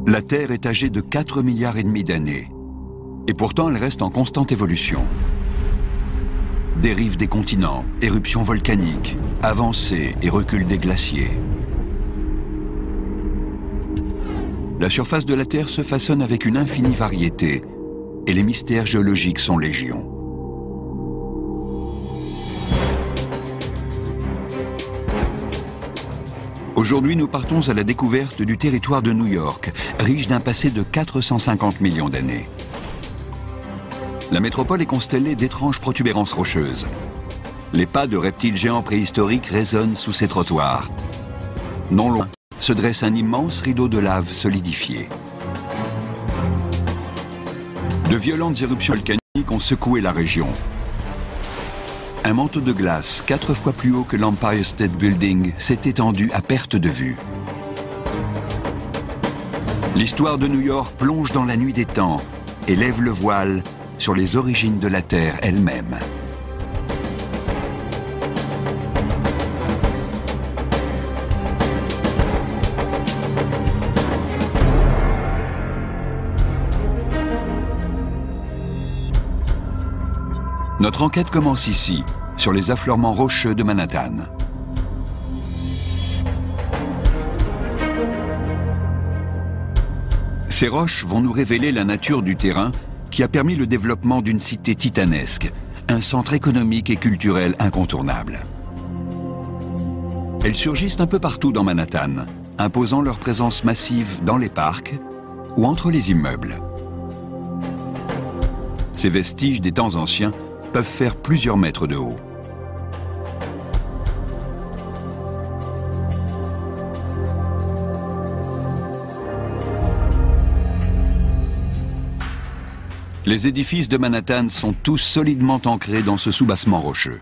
La Terre est âgée de 4,5 milliards d'années. Et pourtant, elle reste en constante évolution. Dérive des continents, éruptions volcaniques, avancées et recul des glaciers. La surface de la Terre se façonne avec une infinie variété et les mystères géologiques sont légion. Aujourd'hui, nous partons à la découverte du territoire de New York, riche d'un passé de 450 millions d'années. La métropole est constellée d'étranges protubérances rocheuses. Les pas de reptiles géants préhistoriques résonnent sous ces trottoirs. Non loin se dresse un immense rideau de lave solidifié. De violentes éruptions volcaniques ont secoué la région. Un manteau de glace, 4 fois plus haut que l'Empire State Building, s'est étendu à perte de vue. L'histoire de New York plonge dans la nuit des temps et lève le voile sur les origines de la Terre elle-même. Notre enquête commence ici, sur les affleurements rocheux de Manhattan. Ces roches vont nous révéler la nature du terrain qui a permis le développement d'une cité titanesque, un centre économique et culturel incontournable. Elles surgissent un peu partout dans Manhattan, imposant leur présence massive dans les parcs ou entre les immeubles. Ces vestiges des temps anciens peuvent faire plusieurs mètres de haut. Les édifices de Manhattan sont tous solidement ancrés dans ce soubassement rocheux.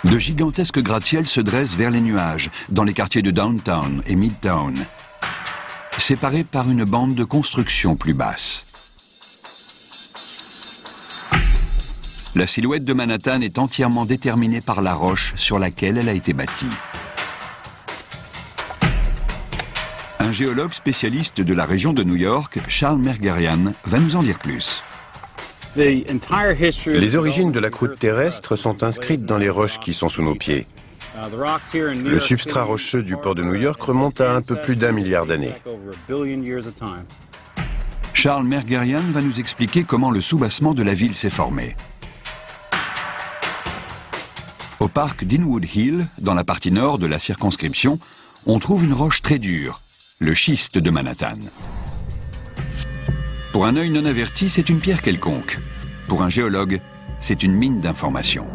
De gigantesques gratte-ciels se dressent vers les nuages, dans les quartiers de Downtown et Midtown, séparés par une bande de construction plus basse. La silhouette de Manhattan est entièrement déterminée par la roche sur laquelle elle a été bâtie. Un géologue spécialiste de la région de New York, Charles Mergerian, va nous en dire plus. Les origines de la croûte terrestre sont inscrites dans les roches qui sont sous nos pieds. Le substrat rocheux du port de New York remonte à un peu plus d'1 milliard d'années. Charles Mergerian va nous expliquer comment le soubassement de la ville s'est formé. Au parc d'Inwood Hill, dans la partie nord de la circonscription, on trouve une roche très dure, le schiste de Manhattan. Pour un œil non averti, c'est une pierre quelconque. Pour un géologue, c'est une mine d'informations.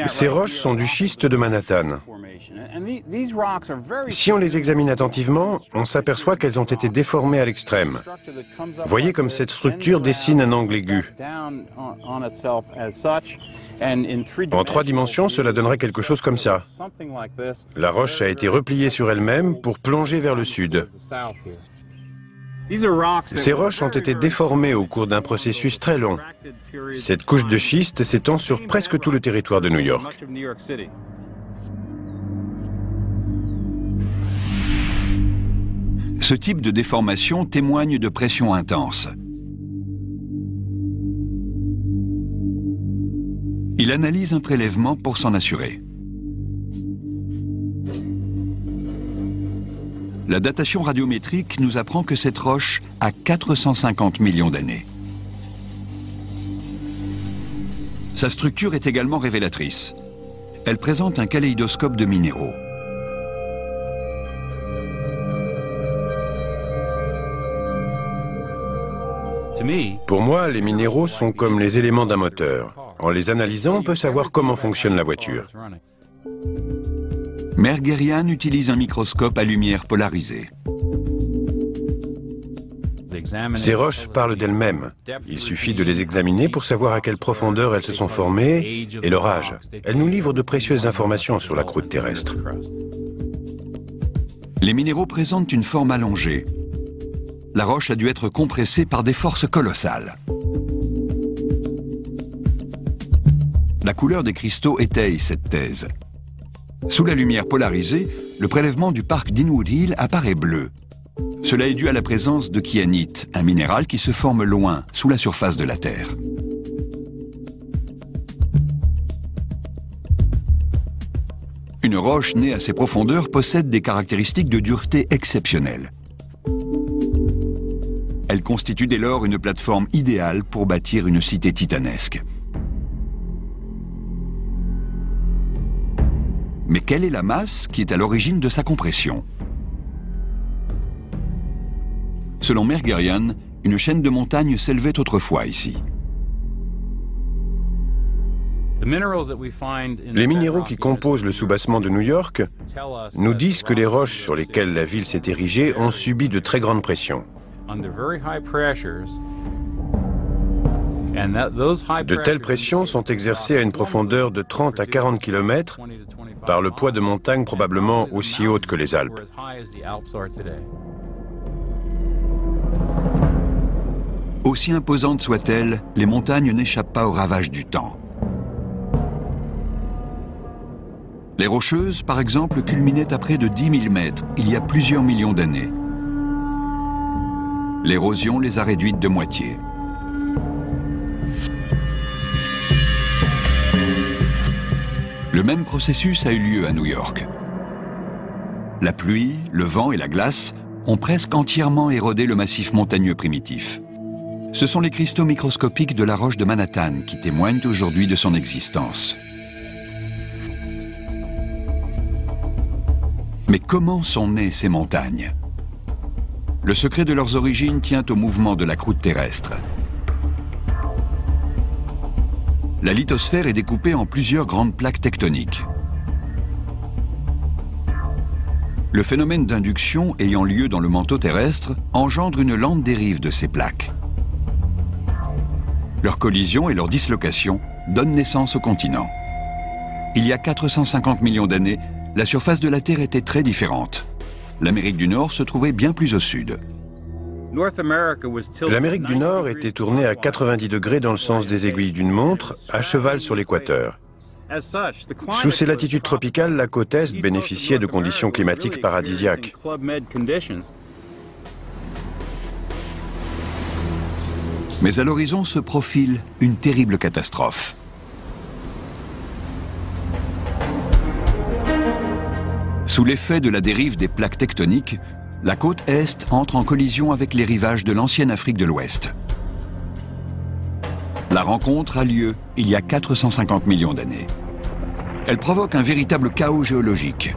Ces roches sont du schiste de Manhattan. Si on les examine attentivement, on s'aperçoit qu'elles ont été déformées à l'extrême. Voyez comme cette structure dessine un angle aigu. En 3 dimensions, cela donnerait quelque chose comme ça. La roche a été repliée sur elle-même pour plonger vers le sud. Ces roches ont été déformées au cours d'un processus très long. Cette couche de schiste s'étend sur presque tout le territoire de New York. Ce type de déformation témoigne de pression intense. Il analyse un prélèvement pour s'en assurer. La datation radiométrique nous apprend que cette roche a 450 millions d'années. Sa structure est également révélatrice. Elle présente un kaléidoscope de minéraux. Pour moi, les minéraux sont comme les éléments d'un moteur. En les analysant, on peut savoir comment fonctionne la voiture. Mergerian utilise un microscope à lumière polarisée. Ces roches parlent d'elles-mêmes. Il suffit de les examiner pour savoir à quelle profondeur elles se sont formées et leur âge. Elles nous livrent de précieuses informations sur la croûte terrestre. Les minéraux présentent une forme allongée. La roche a dû être compressée par des forces colossales. La couleur des cristaux étaye cette thèse. Sous la lumière polarisée, le prélèvement du parc d'Inwood Hill apparaît bleu. Cela est dû à la présence de kyanite, un minéral qui se forme loin, sous la surface de la Terre. Une roche née à ces profondeurs possède des caractéristiques de dureté exceptionnelles. Elle constitue dès lors une plateforme idéale pour bâtir une cité titanesque. Mais quelle est la masse qui est à l'origine de sa compression? Selon Mergerian, une chaîne de montagnes s'élevait autrefois ici. Les minéraux qui composent le soubassement de New York nous disent que les roches sur lesquelles la ville s'est érigée ont subi de très grandes pressions. De telles pressions sont exercées à une profondeur de 30 à 40 km par le poids de montagnes probablement aussi hautes que les Alpes. Aussi imposantes soient-elles, les montagnes n'échappent pas aux ravages du temps. Les Rocheuses, par exemple, culminaient à près de 10 000 mètres il y a plusieurs millions d'années. L'érosion les a réduites de moitié. Le même processus a eu lieu à New York. La pluie, le vent et la glace ont presque entièrement érodé le massif montagneux primitif. Ce sont les cristaux microscopiques de la roche de Manhattan qui témoignent aujourd'hui de son existence. Mais comment sont nées ces montagnes? Le secret de leurs origines tient au mouvement de la croûte terrestre. La lithosphère est découpée en plusieurs grandes plaques tectoniques. Le phénomène d'induction ayant lieu dans le manteau terrestre engendre une lente dérive de ces plaques. Leur collision et leur dislocation donnent naissance aux continents. Il y a 450 millions d'années, la surface de la Terre était très différente. L'Amérique du Nord se trouvait bien plus au sud. L'Amérique du Nord était tournée à 90 degrés dans le sens des aiguilles d'une montre, à cheval sur l'équateur. Sous ces latitudes tropicales, la côte Est bénéficiait de conditions climatiques paradisiaques. Mais à l'horizon se profile une terrible catastrophe. Sous l'effet de la dérive des plaques tectoniques, la côte Est entre en collision avec les rivages de l'ancienne Afrique de l'Ouest. La rencontre a lieu il y a 450 millions d'années. Elle provoque un véritable chaos géologique.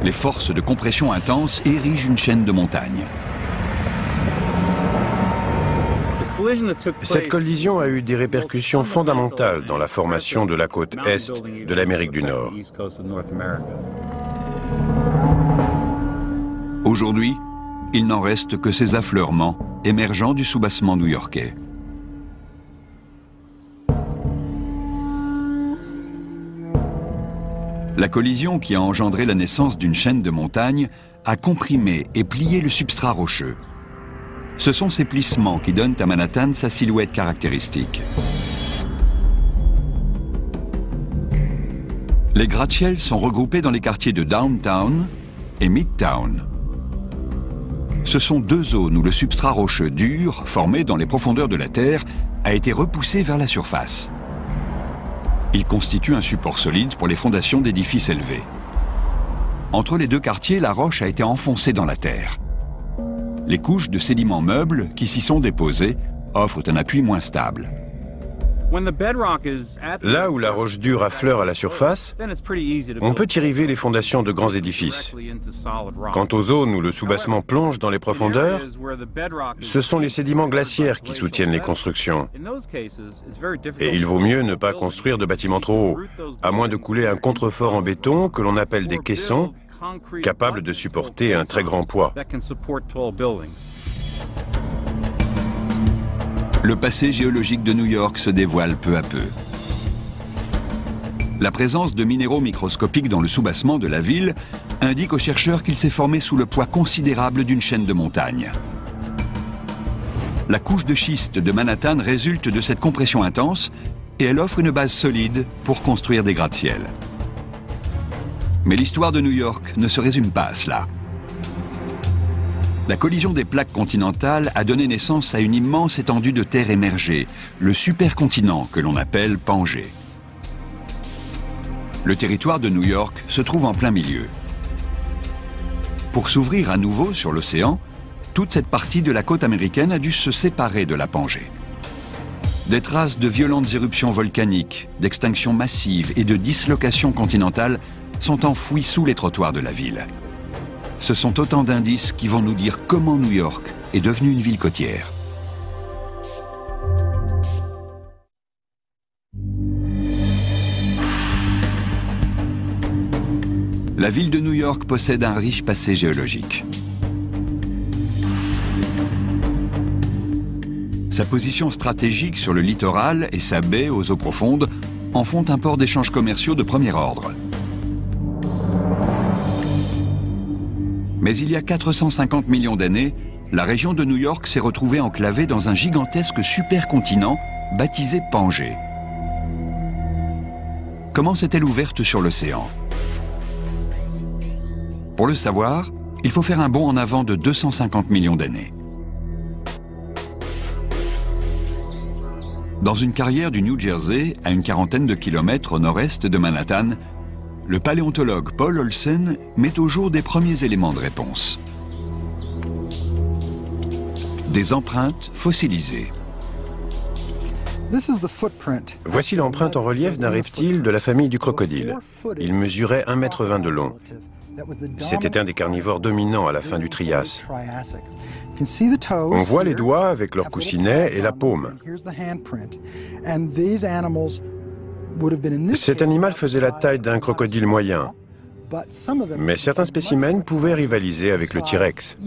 Les forces de compression intense érigent une chaîne de montagnes. Cette collision a eu des répercussions fondamentales dans la formation de la côte Est de l'Amérique du Nord. Aujourd'hui, il n'en reste que ces affleurements émergeant du soubassement new-yorkais. La collision qui a engendré la naissance d'une chaîne de montagnes a comprimé et plié le substrat rocheux. Ce sont ces plissements qui donnent à Manhattan sa silhouette caractéristique. Les gratte-ciels sont regroupés dans les quartiers de Downtown et Midtown. Ce sont deux zones où le substrat rocheux dur, formé dans les profondeurs de la Terre, a été repoussé vers la surface. Il constitue un support solide pour les fondations d'édifices élevés. Entre les deux quartiers, la roche a été enfoncée dans la terre. Les couches de sédiments meubles qui s'y sont déposées offrent un appui moins stable. Là où la roche dure affleure à la surface, on peut y river les fondations de grands édifices. Quant aux zones où le soubassement plonge dans les profondeurs, ce sont les sédiments glaciaires qui soutiennent les constructions. Et il vaut mieux ne pas construire de bâtiments trop hauts, à moins de couler un contrefort en béton que l'on appelle des caissons, capables de supporter un très grand poids. Le passé géologique de New York se dévoile peu à peu. La présence de minéraux microscopiques dans le soubassement de la ville indique aux chercheurs qu'il s'est formé sous le poids considérable d'une chaîne de montagnes. La couche de schiste de Manhattan résulte de cette compression intense et elle offre une base solide pour construire des gratte-ciels. Mais l'histoire de New York ne se résume pas à cela. La collision des plaques continentales a donné naissance à une immense étendue de terre émergée, le supercontinent que l'on appelle Pangée. Le territoire de New York se trouve en plein milieu. Pour s'ouvrir à nouveau sur l'océan, toute cette partie de la côte américaine a dû se séparer de la Pangée. Des traces de violentes éruptions volcaniques, d'extinctions massives et de dislocations continentales sont enfouies sous les trottoirs de la ville. Ce sont autant d'indices qui vont nous dire comment New York est devenue une ville côtière. La ville de New York possède un riche passé géologique. Sa position stratégique sur le littoral et sa baie aux eaux profondes en font un port d'échanges commerciaux de premier ordre. Mais il y a 450 millions d'années, la région de New York s'est retrouvée enclavée dans un gigantesque supercontinent baptisé Pangée. Comment s'est-elle ouverte sur l'océan ? Pour le savoir, il faut faire un bond en avant de 250 millions d'années. Dans une carrière du New Jersey, à une quarantaine de kilomètres au nord-est de Manhattan, le paléontologue Paul Olsen met au jour des premiers éléments de réponse. Des empreintes fossilisées. Voici l'empreinte en relief d'un reptile de la famille du crocodile. Il mesurait 1,20 m de long. C'était un des carnivores dominants à la fin du Trias. On voit les doigts avec leur coussinet et la paume. Cet animal faisait la taille d'un crocodile moyen, mais certains spécimens pouvaient rivaliser avec le T-Rex.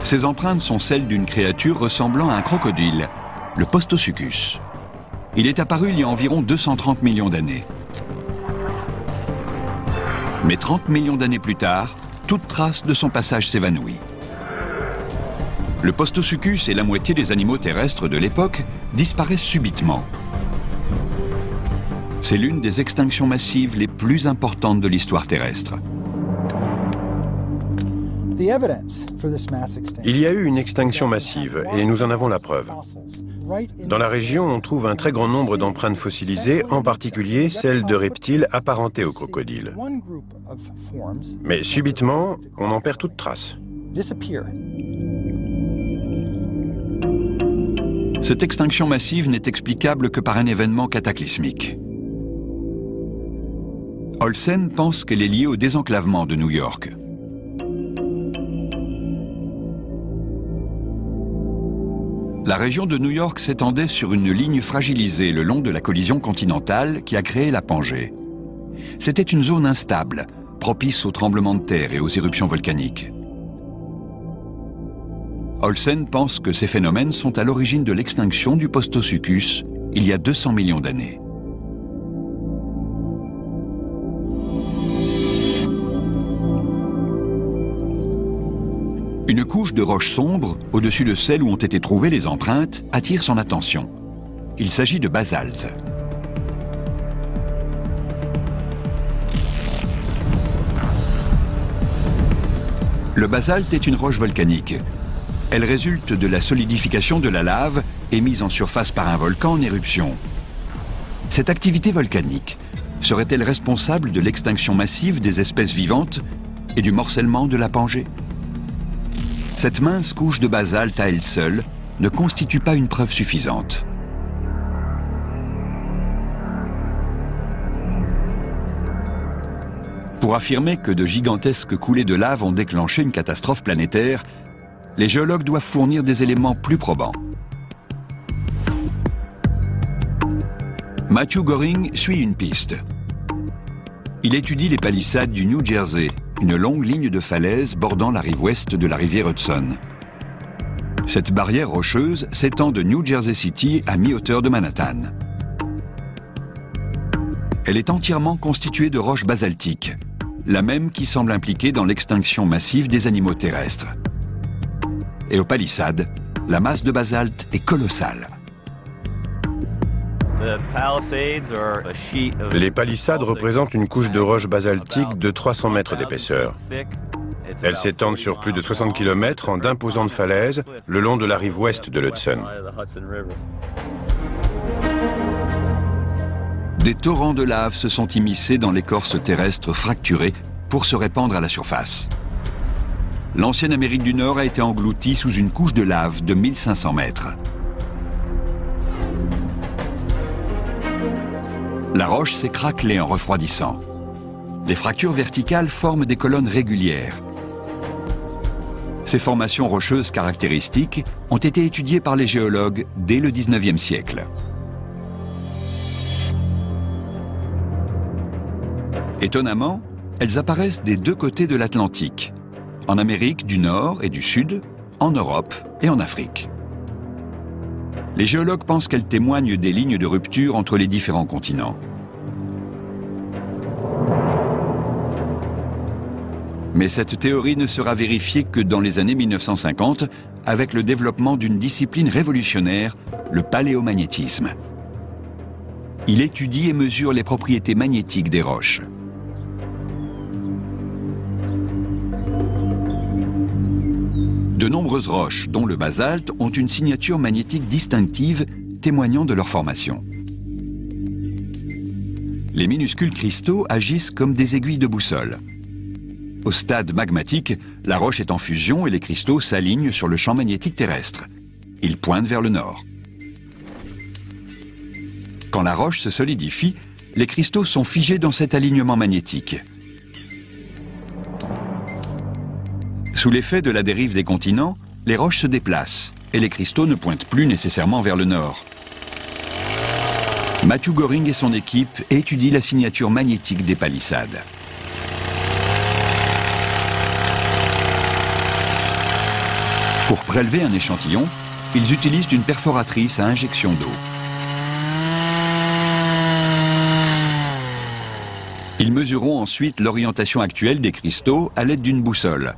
Ces empreintes sont celles d'une créature ressemblant à un crocodile, le Postosuchus. Il est apparu il y a environ 230 millions d'années. Mais 30 millions d'années plus tard, toute trace de son passage s'évanouit. Le Postosuchus et la moitié des animaux terrestres de l'époque disparaissent subitement. C'est l'une des extinctions massives les plus importantes de l'histoire terrestre. Il y a eu une extinction massive et nous en avons la preuve. Dans la région, on trouve un très grand nombre d'empreintes fossilisées, en particulier celles de reptiles apparentés aux crocodiles. Mais subitement, on en perd toute trace. Cette extinction massive n'est explicable que par un événement cataclysmique. Olsen pense qu'elle est liée au désenclavement de New York. La région de New York s'étendait sur une ligne fragilisée le long de la collision continentale qui a créé la Pangée. C'était une zone instable, propice aux tremblements de terre et aux éruptions volcaniques. Olsen pense que ces phénomènes sont à l'origine de l'extinction du Postosuchus il y a 200 millions d'années. Une couche de roches sombres, au-dessus de celle où ont été trouvées les empreintes, attire son attention. Il s'agit de basalte. Le basalte est une roche volcanique. Elle résulte de la solidification de la lave émise en surface par un volcan en éruption. Cette activité volcanique serait-elle responsable de l'extinction massive des espèces vivantes et du morcellement de la Pangée ? Cette mince couche de basalte à elle seule ne constitue pas une preuve suffisante. Pour affirmer que de gigantesques coulées de lave ont déclenché une catastrophe planétaire, les géologues doivent fournir des éléments plus probants. Matthew Goring suit une piste. Il étudie les palissades du New Jersey, une longue ligne de falaises bordant la rive ouest de la rivière Hudson. Cette barrière rocheuse s'étend de New Jersey City à mi-hauteur de Manhattan. Elle est entièrement constituée de roches basaltiques, la même qui semble impliquée dans l'extinction massive des animaux terrestres. Et aux palissades, la masse de basalte est colossale. Les palissades représentent une couche de roches basaltiques de 300 mètres d'épaisseur. Elles s'étendent sur plus de 60 km en d'imposantes falaises le long de la rive ouest de l'Hudson. Des torrents de lave se sont immiscés dans l'écorce terrestre fracturée pour se répandre à la surface. L'ancienne Amérique du Nord a été engloutie sous une couche de lave de 1500 mètres. La roche s'est craquelée en refroidissant. Les fractures verticales forment des colonnes régulières. Ces formations rocheuses caractéristiques ont été étudiées par les géologues dès le 19e siècle. Étonnamment, elles apparaissent des deux côtés de l'Atlantique, en Amérique du Nord et du Sud, en Europe et en Afrique. Les géologues pensent qu'elles témoignent des lignes de rupture entre les différents continents. Mais cette théorie ne sera vérifiée que dans les années 1950, avec le développement d'une discipline révolutionnaire, le paléomagnétisme. Il étudie et mesure les propriétés magnétiques des roches. De nombreuses roches, dont le basalte, ont une signature magnétique distinctive témoignant de leur formation. Les minuscules cristaux agissent comme des aiguilles de boussole. Au stade magmatique, la roche est en fusion et les cristaux s'alignent sur le champ magnétique terrestre. Ils pointent vers le nord. Quand la roche se solidifie, les cristaux sont figés dans cet alignement magnétique. Sous l'effet de la dérive des continents, les roches se déplacent et les cristaux ne pointent plus nécessairement vers le nord. Matthew Goring et son équipe étudient la signature magnétique des palissades. Pour prélever un échantillon, ils utilisent une perforatrice à injection d'eau. Ils mesureront ensuite l'orientation actuelle des cristaux à l'aide d'une boussole.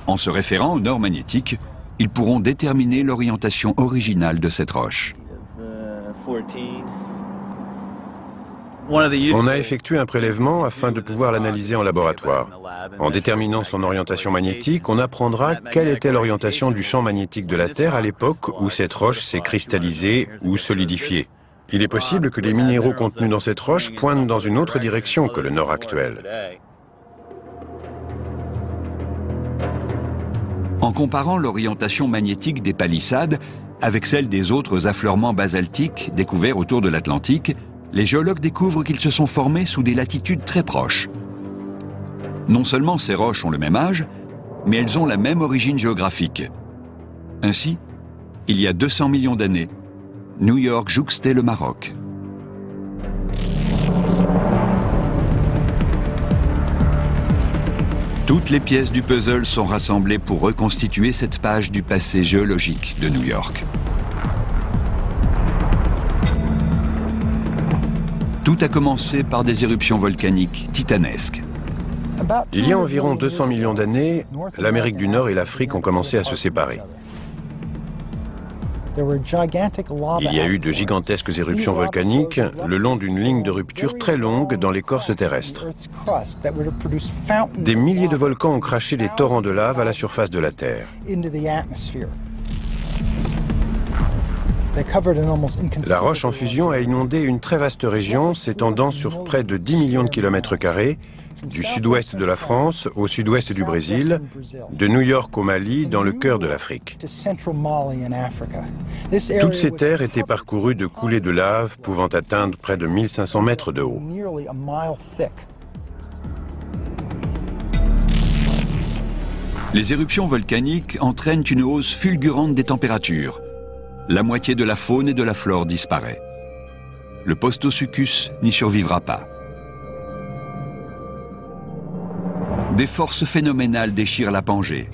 En se référant au nord magnétique, ils pourront déterminer l'orientation originale de cette roche. On a effectué un prélèvement afin de pouvoir l'analyser en laboratoire. En déterminant son orientation magnétique, on apprendra quelle était l'orientation du champ magnétique de la Terre à l'époque où cette roche s'est cristallisée ou solidifiée. Il est possible que les minéraux contenus dans cette roche pointent dans une autre direction que le nord actuel. En comparant l'orientation magnétique des palissades avec celle des autres affleurements basaltiques découverts autour de l'Atlantique, les géologues découvrent qu'ils se sont formés sous des latitudes très proches. Non seulement ces roches ont le même âge, mais elles ont la même origine géographique. Ainsi, il y a 200 millions d'années, New York jouxtait le Maroc. Toutes les pièces du puzzle sont rassemblées pour reconstituer cette page du passé géologique de New York. Tout a commencé par des éruptions volcaniques titanesques. Il y a environ 200 millions d'années, l'Amérique du Nord et l'Afrique ont commencé à se séparer. Il y a eu de gigantesques éruptions volcaniques le long d'une ligne de rupture très longue dans l'écorce terrestre. Des milliers de volcans ont craché des torrents de lave à la surface de la Terre. La roche en fusion a inondé une très vaste région s'étendant sur près de 10 millions de kilomètres carrés, du sud-ouest de la France au sud-ouest du Brésil, de New York au Mali, dans le cœur de l'Afrique. Toutes ces terres étaient parcourues de coulées de lave pouvant atteindre près de 1500 mètres de haut. Les éruptions volcaniques entraînent une hausse fulgurante des températures. La moitié de la faune et de la flore disparaît. Le Postosuchus n'y survivra pas. Des forces phénoménales déchirent la Pangée.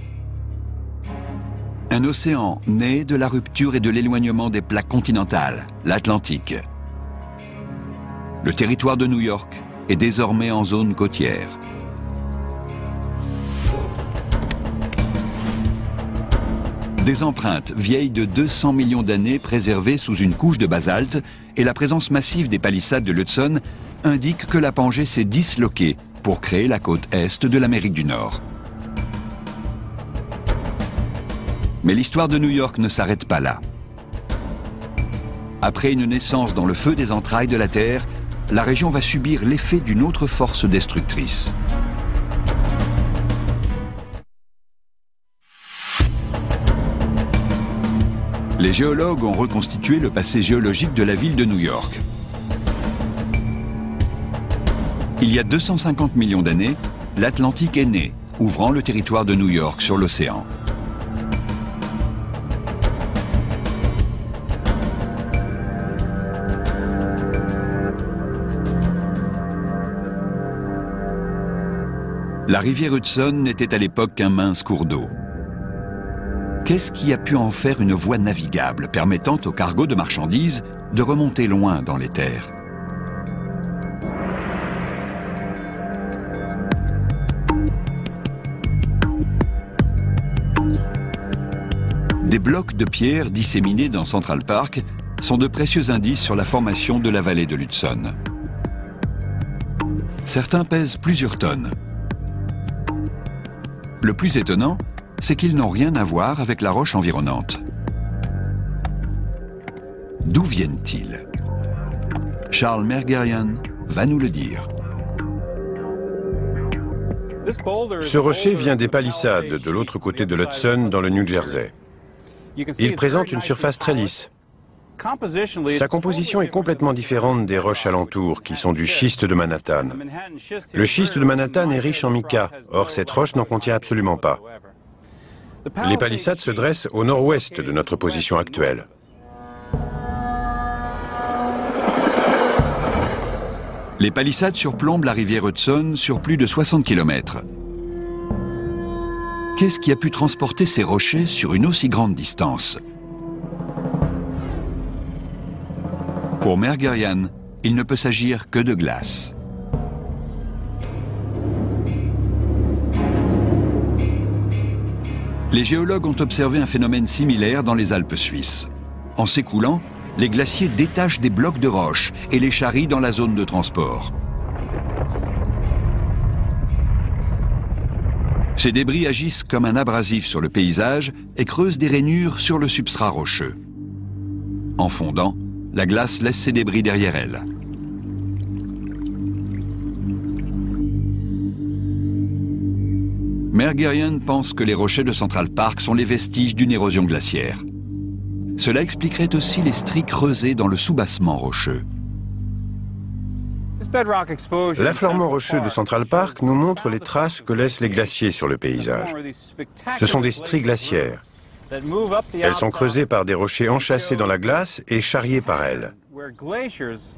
Un océan naît de la rupture et de l'éloignement des plaques continentales, l'Atlantique. Le territoire de New York est désormais en zone côtière. Des empreintes vieilles de 200 millions d'années préservées sous une couche de basalte et la présence massive des palissades de l'Hudson indiquent que la Pangée s'est disloquée pour créer la côte est de l'Amérique du Nord. Mais l'histoire de New York ne s'arrête pas là. Après une naissance dans le feu des entrailles de la Terre, la région va subir l'effet d'une autre force destructrice. Les géologues ont reconstitué le passé géologique de la ville de New York. Il y a 250 millions d'années, l'Atlantique est né, ouvrant le territoire de New York sur l'océan. La rivière Hudson n'était à l'époque qu'un mince cours d'eau. Qu'est-ce qui a pu en faire une voie navigable permettant aux cargos de marchandises de remonter loin dans les terres? Des blocs de pierre disséminés dans Central Park sont de précieux indices sur la formation de la vallée de l'Hudson. Certains pèsent plusieurs tonnes. Le plus étonnant, c'est qu'ils n'ont rien à voir avec la roche environnante. D'où viennent-ils? Charles Mergerian va nous le dire. Ce rocher vient des palissades de l'autre côté de l'Hudson dans le New Jersey. Il présente une surface très lisse. Sa composition est complètement différente des roches alentours, qui sont du schiste de Manhattan. Le schiste de Manhattan est riche en mica, or cette roche n'en contient absolument pas. Les palissades se dressent au nord-ouest de notre position actuelle. Les palissades surplombent la rivière Hudson sur plus de 60 km. Qu'est-ce qui a pu transporter ces rochers sur une aussi grande distance? Pour Mergerian, il ne peut s'agir que de glace. Les géologues ont observé un phénomène similaire dans les Alpes suisses. En s'écoulant, les glaciers détachent des blocs de roche et les charrient dans la zone de transport. Ces débris agissent comme un abrasif sur le paysage et creusent des rainures sur le substrat rocheux. En fondant, la glace laisse ses débris derrière elle. Mergerian pense que les rochers de Central Park sont les vestiges d'une érosion glaciaire. Cela expliquerait aussi les stries creusées dans le soubassement rocheux. L'affleurement rocheux de Central Park nous montre les traces que laissent les glaciers sur le paysage. Ce sont des stries glaciaires. Elles sont creusées par des rochers enchâssés dans la glace et charriés par elles.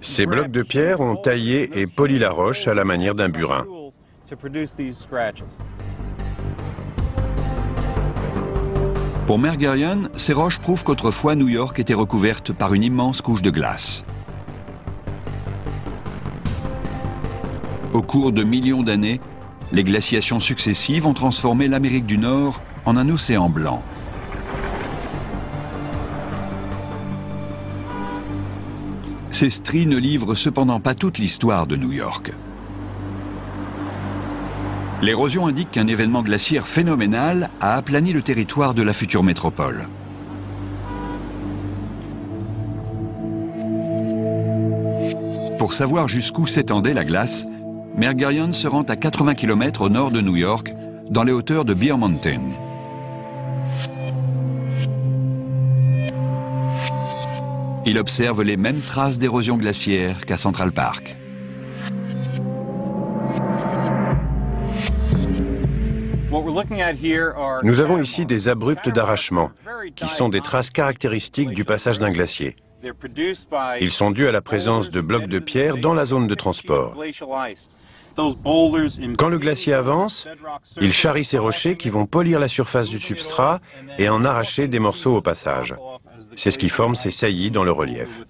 Ces blocs de pierre ont taillé et poli la roche à la manière d'un burin. Pour Mergerian, ces roches prouvent qu'autrefois New York était recouverte par une immense couche de glace. Au cours de millions d'années, les glaciations successives ont transformé l'Amérique du Nord en un océan blanc. Ces stries ne livrent cependant pas toute l'histoire de New York. L'érosion indique qu'un événement glaciaire phénoménal a aplani le territoire de la future métropole. Pour savoir jusqu'où s'étendait la glace, Mergerian se rend à 80 km au nord de New York, dans les hauteurs de Bear Mountain. Il observe les mêmes traces d'érosion glaciaire qu'à Central Park. Nous avons ici des abrupts d'arrachement, qui sont des traces caractéristiques du passage d'un glacier. Ils sont dus à la présence de blocs de pierre dans la zone de transport. Quand le glacier avance, il charrie ces rochers qui vont polir la surface du substrat et en arracher des morceaux au passage. C'est ce qui forme ces saillies dans le relief.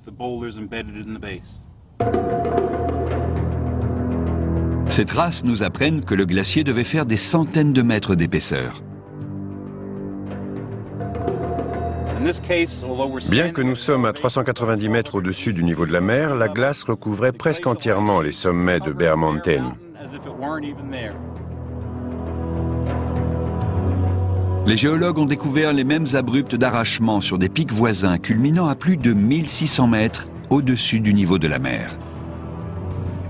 Ces traces nous apprennent que le glacier devait faire des centaines de mètres d'épaisseur. Bien que nous sommes à 390 mètres au-dessus du niveau de la mer, la glace recouvrait presque entièrement les sommets de Bear Mountain. Les géologues ont découvert les mêmes abrupts d'arrachement sur des pics voisins culminant à plus de 1600 mètres au-dessus du niveau de la mer.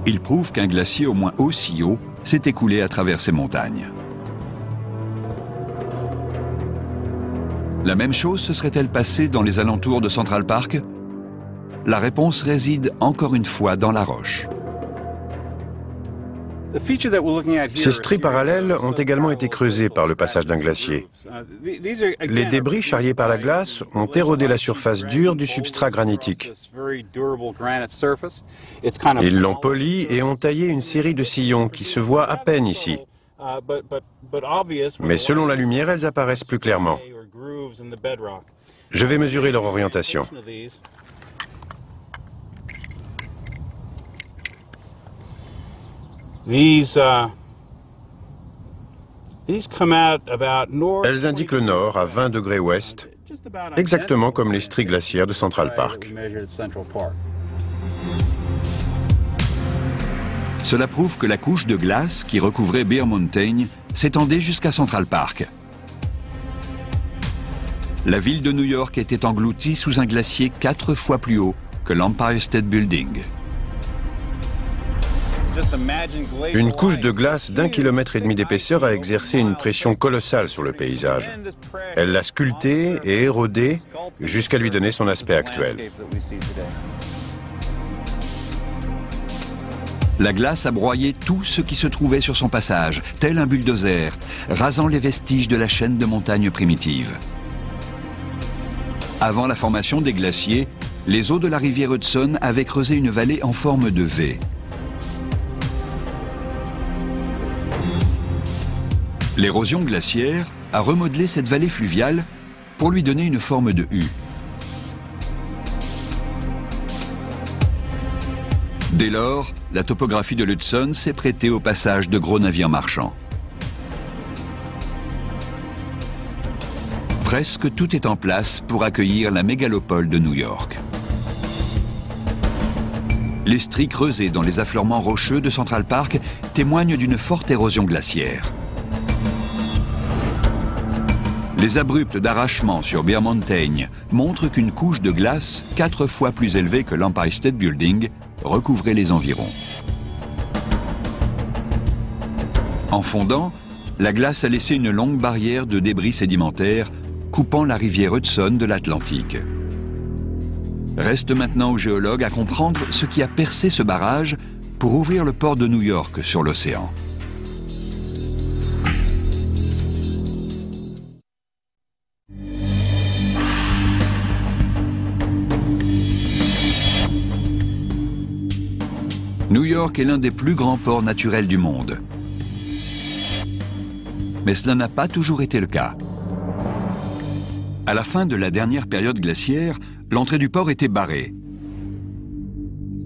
Ils prouvent qu'un glacier au moins aussi haut s'est écoulé à travers ces montagnes. La même chose se serait-elle passée dans les alentours de Central Park? La réside encore une fois dans la roche. Ces stries parallèles ont également été creusées par le passage d'un glacier. Les débris charriés par la glace ont érodé la surface dure du substrat granitique. Ils l'ont poli et ont taillé une série de sillons qui se voient à peine ici. Mais selon la lumière, elles apparaissent plus clairement. Je vais mesurer leur orientation. Elles indiquent le nord à 20 degrés ouest, exactement comme les stries glaciaires de Central Park. Cela prouve que la couche de glace qui recouvrait Bear Mountain s'étendait jusqu'à Central Park. La ville de New York était engloutie sous un glacier 4 fois plus haut que l'Empire State Building. Une couche de glace d'1,5 km d'épaisseur a exercé une pression colossale sur le paysage. Elle l'a sculpté et érodé jusqu'à lui donner son aspect actuel. La glace a broyé tout ce qui se trouvait sur son passage, tel un bulldozer, rasant les vestiges de la chaîne de montagnes primitive. Avant la formation des glaciers, les eaux de la rivière Hudson avaient creusé une vallée en forme de V. L'érosion glaciaire a remodelé cette vallée fluviale pour lui donner une forme de U. Dès lors, la topographie de l'Hudson s'est prêtée au passage de gros navires marchands. Presque tout est en place pour accueillir la mégalopole de New York. Les stries creusées dans les affleurements rocheux de Central Park témoignent d'une forte érosion glaciaire. Les abrupts d'arrachement sur Bear Mountain montrent qu'une couche de glace 4 fois plus élevée que l'Empire State Building recouvrait les environs. En fondant, la glace a laissé une longue barrière de débris sédimentaires coupant la rivière Hudson de l'Atlantique. Reste maintenant aux géologues à comprendre ce qui a percé ce barrage pour ouvrir le port de New York sur l'océan. New York est l'un des plus grands ports naturels du monde. Mais cela n'a pas toujours été le cas. À la fin de la dernière période glaciaire, l'entrée du port était barrée.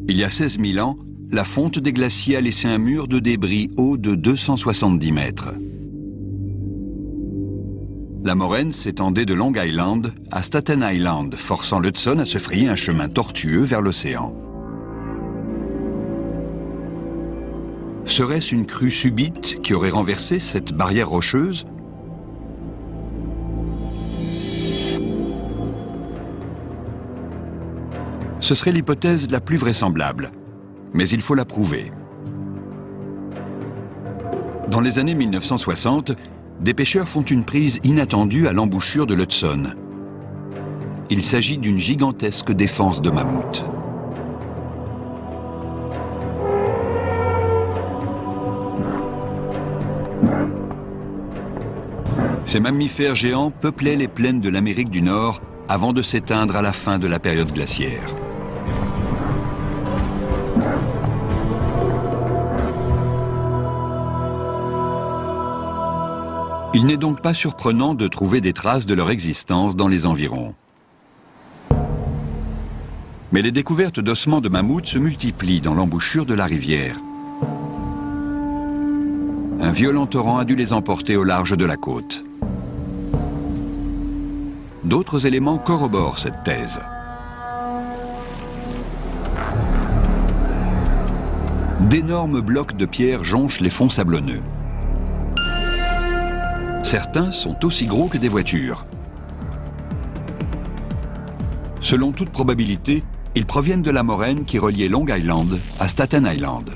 Il y a 16 000 ans, la fonte des glaciers a laissé un mur de débris haut de 270 mètres. La moraine s'étendait de Long Island à Staten Island, forçant l'Hudson à se frayer un chemin tortueux vers l'océan. Serait-ce une crue subite qui aurait renversé cette barrière rocheuse? Ce serait l'hypothèse la plus vraisemblable, mais il faut la prouver. Dans les années 1960, des pêcheurs font une prise inattendue à l'embouchure de l'Hudson. Il s'agit d'une gigantesque défense de mammouth. Ces mammifères géants peuplaient les plaines de l'Amérique du Nord avant de s'éteindre à la fin de la période glaciaire. Il n'est donc pas surprenant de trouver des traces de leur existence dans les environs. Mais les découvertes d'ossements de mammouth se multiplient dans l'embouchure de la rivière. Un violent torrent a dû les emporter au large de la côte. d'autres éléments corroborent cette thèse. D'énormes blocs de pierre jonchent les fonds sablonneux. Certains sont aussi gros que des voitures. Selon toute probabilité, ils proviennent de la moraine qui reliait Long Island à Staten Island.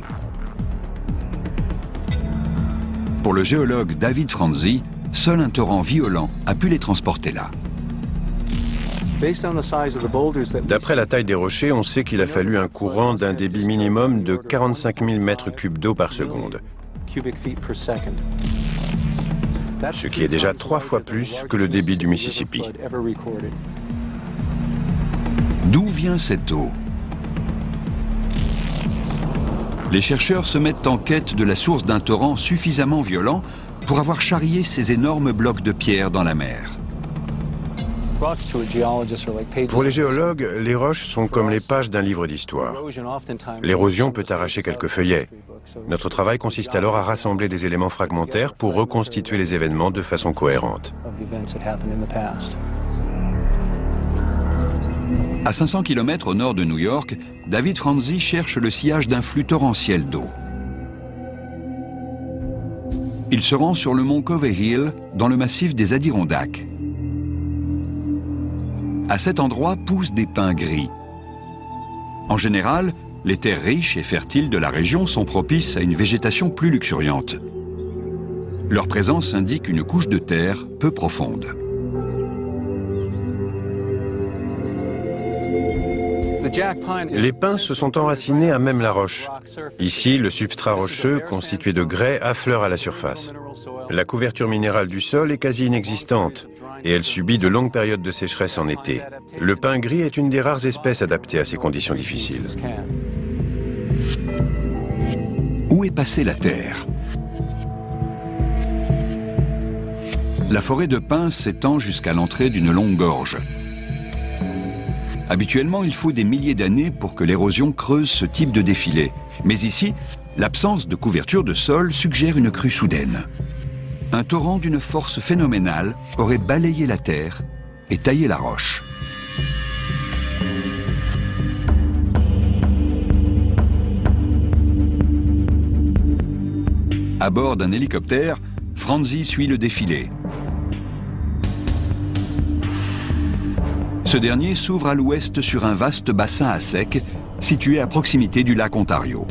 Pour le géologue David Franzi, seul un torrent violent a pu les transporter là. D'après la taille des rochers, on sait qu'il a fallu un courant d'un débit minimum de 45 000 mètres cubes d'eau par seconde, ce qui est déjà 3 fois plus que le débit du Mississippi. D'où vient cette eau? Les chercheurs se mettent en quête de la source d'un torrent suffisamment violent pour avoir charrié ces énormes blocs de pierre dans la mer. Pour les géologues, les roches sont comme les pages d'un livre d'histoire. L'érosion peut arracher quelques feuillets. Notre travail consiste alors à rassembler des éléments fragmentaires pour reconstituer les événements de façon cohérente. À 500 km au nord de New York, David Franzi cherche le sillage d'un flux torrentiel d'eau. Il se rend sur le mont Covey Hill, dans le massif des Adirondacks. À cet endroit poussent des pins gris. En général, les terres riches et fertiles de la région sont propices à une végétation plus luxuriante. Leur présence indique une couche de terre peu profonde. Les pins se sont enracinés à même la roche. Ici, le substrat rocheux, constitué de grès, affleure à la surface. La couverture minérale du sol est quasi inexistante et elle subit de longues périodes de sécheresse en été. Le pin gris est une des rares espèces adaptées à ces conditions difficiles. Où est passée la terre? La forêt de pins s'étend jusqu'à l'entrée d'une longue gorge. Habituellement, il faut des milliers d'années pour que l'érosion creuse ce type de défilé. Mais ici, l'absence de couverture de sol suggère une crue soudaine. Un torrent d'une force phénoménale aurait balayé la terre et taillé la roche. À bord d'un hélicoptère, Franzi suit le défilé. Ce dernier s'ouvre à l'ouest sur un vaste bassin à sec, situé à proximité du lac Ontario.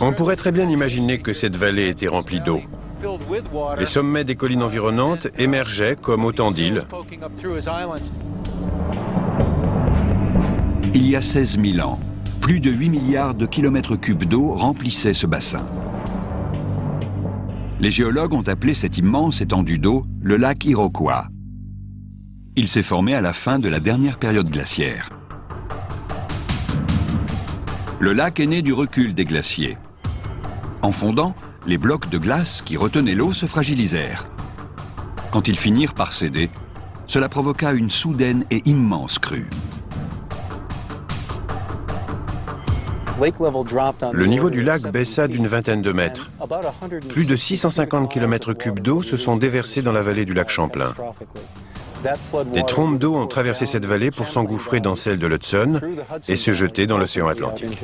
On pourrait très bien imaginer que cette vallée était remplie d'eau. Les sommets des collines environnantes émergeaient comme autant d'îles. Il y a 16 000 ans, plus de 8 milliards de kilomètres cubes d'eau remplissaient ce bassin. Les géologues ont appelé cette immense étendue d'eau le lac Iroquois. Il s'est formé à la fin de la dernière période glaciaire. Le lac est né du recul des glaciers. En fondant, les blocs de glace qui retenaient l'eau se fragilisèrent. Quand ils finirent par céder, cela provoqua une soudaine et immense crue. Le niveau du lac baissa d'une vingtaine de mètres. Plus de 650 km3 d'eau se sont déversés dans la vallée du lac Champlain. Des trompes d'eau ont traversé cette vallée pour s'engouffrer dans celle de l'Hudson et se jeter dans l'océan Atlantique.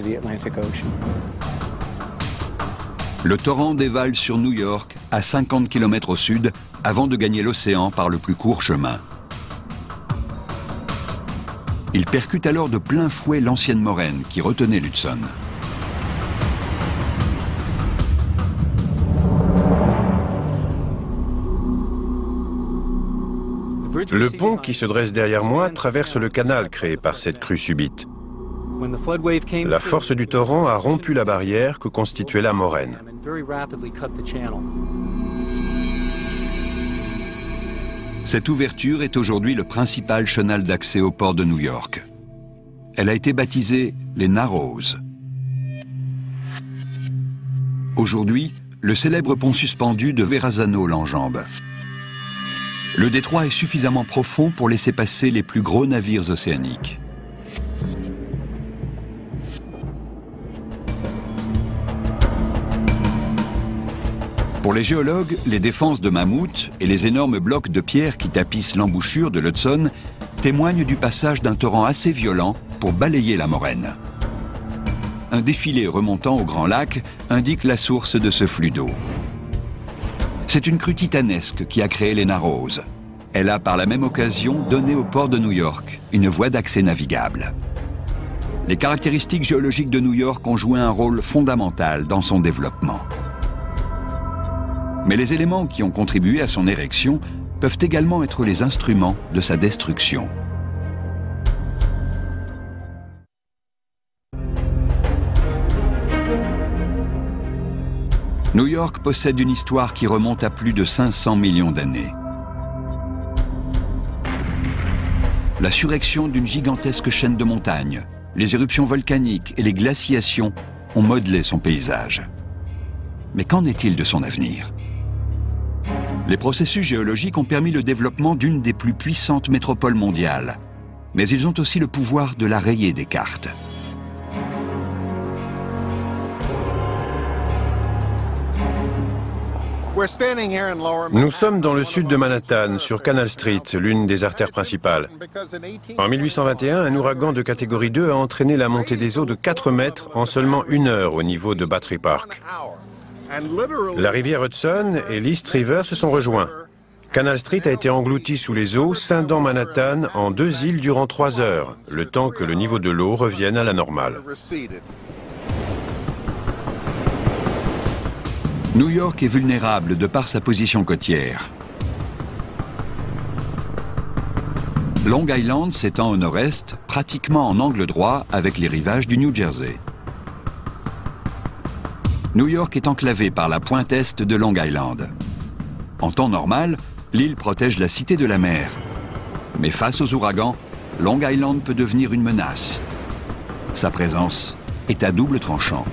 Le torrent dévale sur New York à 50 km au sud avant de gagner l'océan par le plus court chemin. Il percute alors de plein fouet l'ancienne moraine qui retenait l'Hudson. Le pont qui se dresse derrière moi traverse le canal créé par cette crue subite. La force du torrent a rompu la barrière que constituait la moraine. Cette ouverture est aujourd'hui le principal chenal d'accès au port de New York. Elle a été baptisée les Narrows. Aujourd'hui, le célèbre pont suspendu de Verrazano l'enjambe. Le détroit est suffisamment profond pour laisser passer les plus gros navires océaniques. Pour les géologues, les défenses de mammouths et les énormes blocs de pierre qui tapissent l'embouchure de l'Hudson témoignent du passage d'un torrent assez violent pour balayer la moraine. Un défilé remontant au Grand Lac indique la source de ce flux d'eau. C'est une crue titanesque qui a créé les Narrows. Elle a par la même occasion donné au port de New York une voie d'accès navigable. Les caractéristiques géologiques de New York ont joué un rôle fondamental dans son développement. Mais les éléments qui ont contribué à son érection peuvent également être les instruments de sa destruction. New York possède une histoire qui remonte à plus de 500 millions d'années. La surrection d'une gigantesque chaîne de montagnes, les éruptions volcaniques et les glaciations ont modelé son paysage. Mais qu'en est-il de son avenir ? Les processus géologiques ont permis le développement d'une des plus puissantes métropoles mondiales, mais ils ont aussi le pouvoir de la rayer des cartes. Nous sommes dans le sud de Manhattan, sur Canal Street, l'une des artères principales. En 1821, un ouragan de catégorie 2 a entraîné la montée des eaux de 4 mètres en seulement 1 heure au niveau de Battery Park. La rivière Hudson et l'East River se sont rejoints. Canal Street a été englouti sous les eaux, scindant Manhattan en 2 îles durant 3 heures, le temps que le niveau de l'eau revienne à la normale. New York est vulnérable de par sa position côtière. Long Island s'étend au nord-est, pratiquement en angle droit avec les rivages du New Jersey. New York est enclavée par la pointe est de Long Island. En temps normal, l'île protège la cité de la mer. Mais face aux ouragans, Long Island peut devenir une menace. Sa présence est à double tranchant.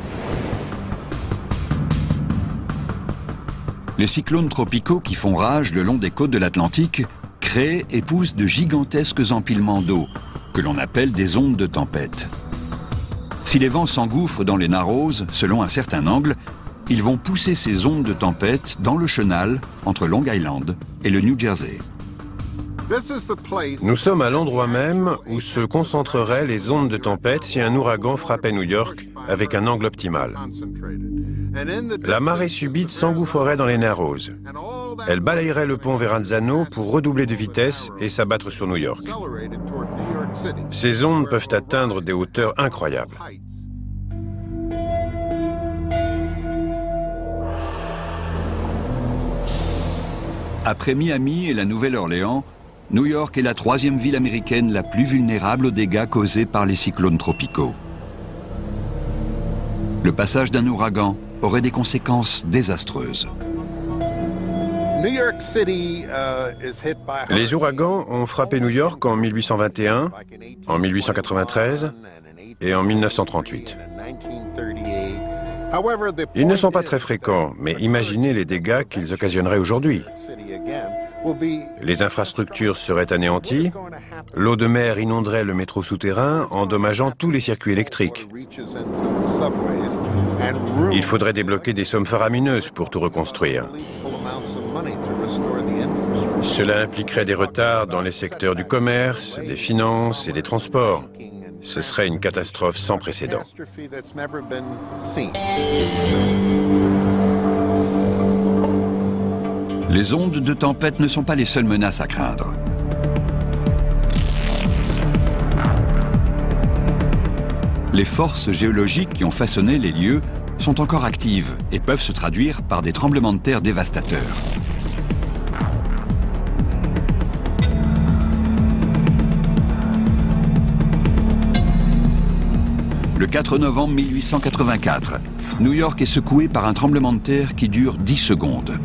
Les cyclones tropicaux qui font rage le long des côtes de l'Atlantique créent et poussent de gigantesques empilements d'eau, que l'on appelle des ondes de tempête. Si les vents s'engouffrent dans les Narrows, selon un certain angle, ils vont pousser ces ondes de tempête dans le chenal entre Long Island et le New Jersey. Nous sommes à l'endroit même où se concentreraient les ondes de tempête si un ouragan frappait New York avec un angle optimal. La marée subite s'engouffrerait dans les Narrows. Elle balayerait le pont Verrazzano pour redoubler de vitesse et s'abattre sur New York. Ces ondes peuvent atteindre des hauteurs incroyables. Après Miami et la Nouvelle-Orléans, New York est la 3e ville américaine la plus vulnérable aux dégâts causés par les cyclones tropicaux. Le passage d'un ouragan aurait des conséquences désastreuses. Les ouragans ont frappé New York en 1821, en 1893 et en 1938. Ils ne sont pas très fréquents, mais imaginez les dégâts qu'ils occasionneraient aujourd'hui. Les infrastructures seraient anéanties, l'eau de mer inonderait le métro souterrain, endommageant tous les circuits électriques. Il faudrait débloquer des sommes faramineuses pour tout reconstruire. Cela impliquerait des retards dans les secteurs du commerce, des finances et des transports. Ce serait une catastrophe sans précédent. Les ondes de tempête ne sont pas les seules menaces à craindre. Les forces géologiques qui ont façonné les lieux sont encore actives et peuvent se traduire par des tremblements de terre dévastateurs. Le 4 novembre 1884, New York est secoué par un tremblement de terre qui dure 10 secondes.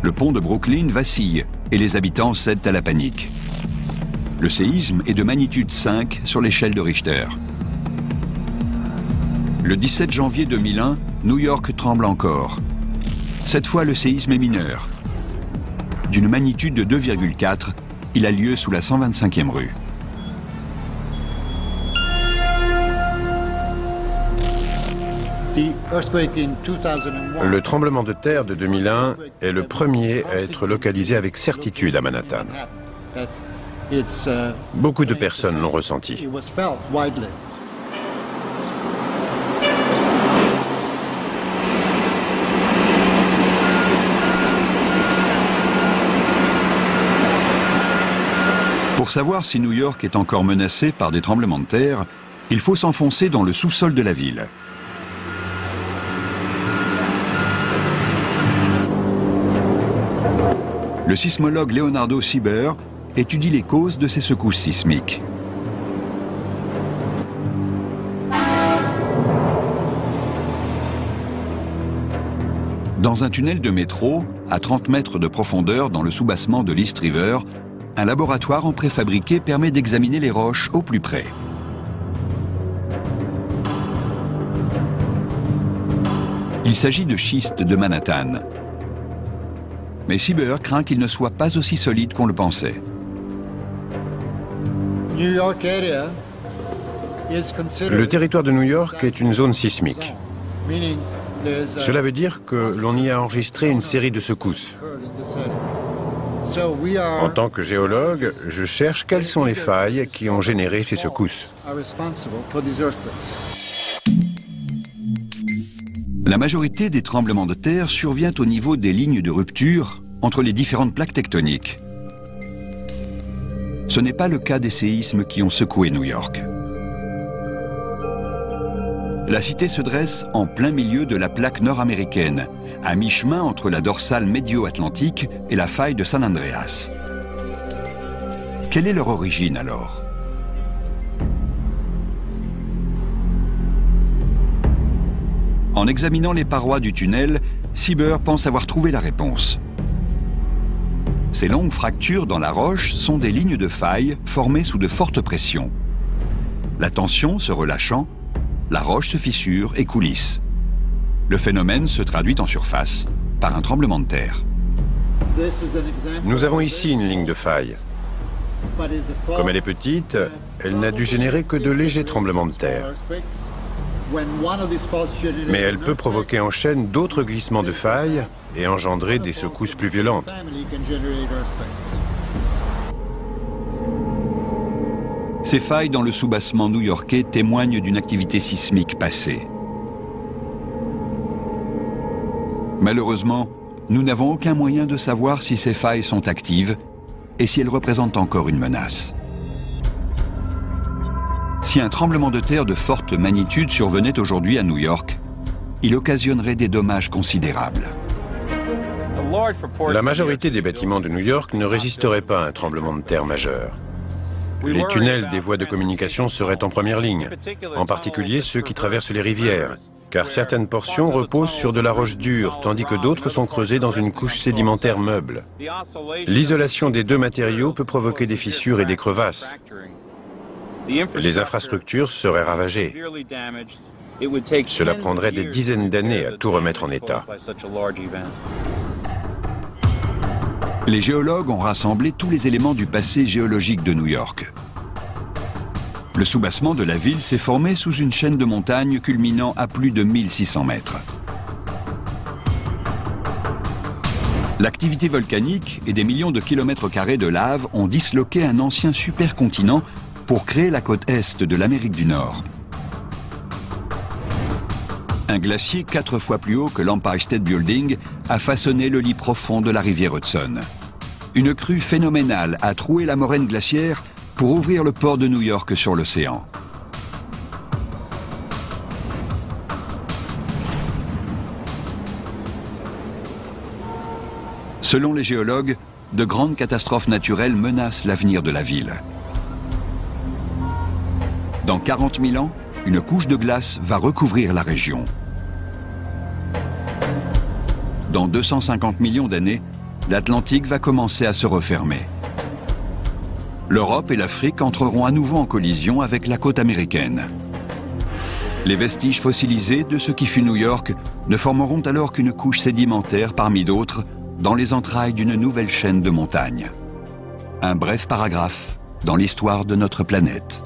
Le pont de Brooklyn vacille et les habitants cèdent à la panique. Le séisme est de magnitude 5 sur l'échelle de Richter. Le 17 janvier 2001, New York tremble encore. Cette fois, le séisme est mineur. D'une magnitude de 2,4, il a lieu sous la 125e rue. Le tremblement de terre de 2001 est le premier à être localisé avec certitude à Manhattan. Beaucoup de personnes l'ont ressenti. Pour savoir si New York est encore menacée par des tremblements de terre, il faut s'enfoncer dans le sous-sol de la ville. Le sismologue Leonardo Sieber étudie les causes de ces secousses sismiques. Dans un tunnel de métro, à 30 mètres de profondeur dans le soubassement de l'East River, un laboratoire en préfabriqué permet d'examiner les roches au plus près. Il s'agit de schistes de Manhattan. Mais Sieber craint qu'il ne soit pas aussi solide qu'on le pensait. Le territoire de New York est une zone sismique. Cela veut dire que l'on y a enregistré une série de secousses. En tant que géologue, je cherche quelles sont les failles qui ont généré ces secousses. La majorité des tremblements de terre survient au niveau des lignes de rupture entre les différentes plaques tectoniques. Ce n'est pas le cas des séismes qui ont secoué New York. La cité se dresse en plein milieu de la plaque nord-américaine, à mi-chemin entre la dorsale médio-atlantique et la faille de San Andreas. Quelle est leur origine alors? En examinant les parois du tunnel, Sieber pense avoir trouvé la réponse. Ces longues fractures dans la roche sont des lignes de faille formées sous de fortes pressions. La tension se relâchant, la roche se fissure et coulisse. Le phénomène se traduit en surface par un tremblement de terre. Nous avons ici une ligne de faille. Comme elle est petite, elle n'a dû générer que de légers tremblements de terre. Mais elle peut provoquer en chaîne d'autres glissements de faille et engendrer des secousses plus violentes. Ces failles dans le soubassement new-yorkais témoignent d'une activité sismique passée. Malheureusement, nous n'avons aucun moyen de savoir si ces failles sont actives et si elles représentent encore une menace. Si un tremblement de terre de forte magnitude survenait aujourd'hui à New York, il occasionnerait des dommages considérables. La majorité des bâtiments de New York ne résisteraient pas à un tremblement de terre majeur. Les tunnels des voies de communication seraient en première ligne, en particulier ceux qui traversent les rivières, car certaines portions reposent sur de la roche dure, tandis que d'autres sont creusées dans une couche sédimentaire meuble. L'isolation des deux matériaux peut provoquer des fissures et des crevasses. Les infrastructures seraient ravagées. Cela prendrait des dizaines d'années à tout remettre en état. Les géologues ont rassemblé tous les éléments du passé géologique de New York. Le soubassement de la ville s'est formé sous une chaîne de montagnes culminant à plus de 1600 mètres. L'activité volcanique et des millions de kilomètres carrés de lave ont disloqué un ancien supercontinent pour créer la côte est de l'Amérique du Nord. Un glacier 4 fois plus haut que l'Empire State Building a façonné le lit profond de la rivière Hudson. Une crue phénoménale a troué la moraine glaciaire pour ouvrir le port de New York sur l'océan. Selon les géologues, de grandes catastrophes naturelles menacent l'avenir de la ville. Dans 40 000 ans, une couche de glace va recouvrir la région. Dans 250 millions d'années, l'Atlantique va commencer à se refermer. L'Europe et l'Afrique entreront à nouveau en collision avec la côte américaine. Les vestiges fossilisés de ce qui fut New York ne formeront alors qu'une couche sédimentaire parmi d'autres dans les entrailles d'une nouvelle chaîne de montagnes. Un bref paragraphe dans l'histoire de notre planète.